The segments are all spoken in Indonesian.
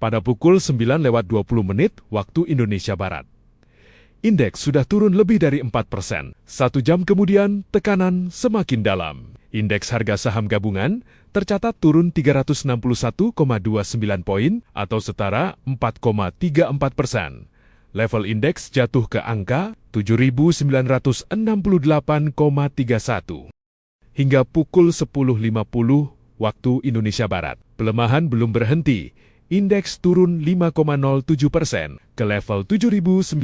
pada pukul 9:20 waktu Indonesia Barat. Indeks sudah turun lebih dari 4%. 1 jam kemudian, tekanan semakin dalam. Indeks harga saham gabungan tercatat turun 361,29 poin atau setara 4,34%. Level indeks jatuh ke angka 7.968,31. Hingga pukul 10.50 waktu Indonesia Barat, pelemahan belum berhenti. Indeks turun 5,07% ke level 7.904,52.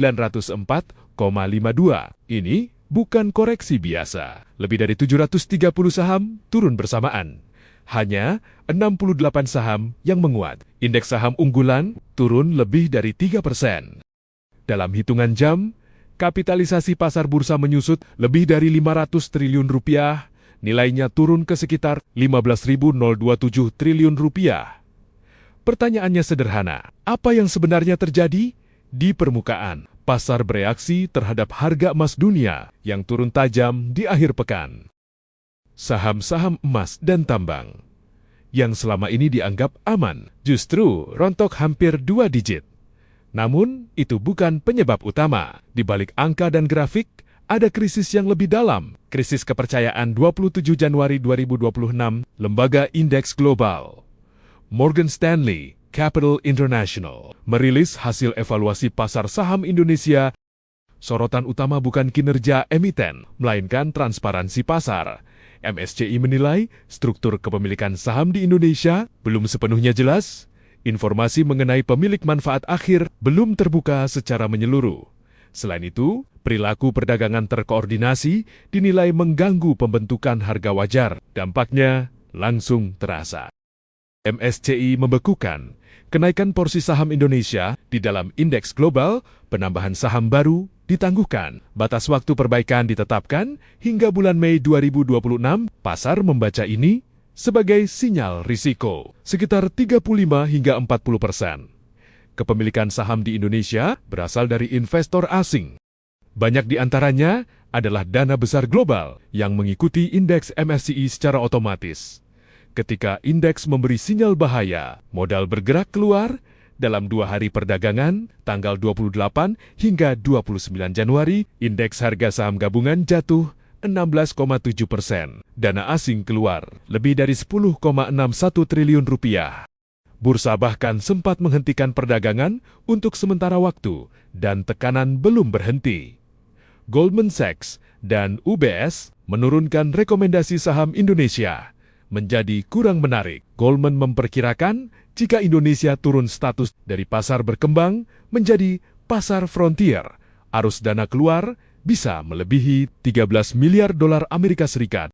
Ini bukan koreksi biasa. Lebih dari 730 saham turun bersamaan. Hanya 68 saham yang menguat. Indeks saham unggulan turun lebih dari 3%. Dalam hitungan jam, kapitalisasi pasar bursa menyusut lebih dari 500 triliun rupiah, nilainya turun ke sekitar 15.027 triliun rupiah. Pertanyaannya sederhana, apa yang sebenarnya terjadi? Di permukaan, pasar bereaksi terhadap harga emas dunia yang turun tajam di akhir pekan. Saham-saham emas dan tambang yang selama ini dianggap aman, justru rontok hampir 2 digit. Namun, itu bukan penyebab utama. Di balik angka dan grafik, ada krisis yang lebih dalam. Krisis kepercayaan 27 Januari 2026, Lembaga Indeks Global Morgan Stanley Capital International merilis hasil evaluasi pasar saham Indonesia. Sorotan utama bukan kinerja emiten, melainkan transparansi pasar. MSCI menilai struktur kepemilikan saham di Indonesia belum sepenuhnya jelas. Informasi mengenai pemilik manfaat akhir belum terbuka secara menyeluruh. Selain itu, perilaku perdagangan terkoordinasi dinilai mengganggu pembentukan harga wajar. Dampaknya langsung terasa. MSCI membekukan kenaikan porsi saham Indonesia di dalam indeks global, penambahan saham baru ditangguhkan. Batas waktu perbaikan ditetapkan hingga bulan Mei 2026. Pasar membaca ini sebagai sinyal risiko, sekitar 35 hingga 40%. Kepemilikan saham di Indonesia berasal dari investor asing. Banyak di antaranya adalah dana besar global yang mengikuti indeks MSCI secara otomatis. Ketika indeks memberi sinyal bahaya, modal bergerak keluar. Dalam 2 hari perdagangan, tanggal 28 hingga 29 Januari, indeks harga saham gabungan jatuh 16,7%. Dana asing keluar lebih dari 10,61 triliun rupiah. Bursa bahkan sempat menghentikan perdagangan untuk sementara waktu dan tekanan belum berhenti. Goldman Sachs dan UBS menurunkan rekomendasi saham Indonesia menjadi kurang menarik. Goldman memperkirakan jika Indonesia turun status dari pasar berkembang menjadi pasar frontier, arus dana keluar bisa melebihi 13 miliar dolar Amerika Serikat.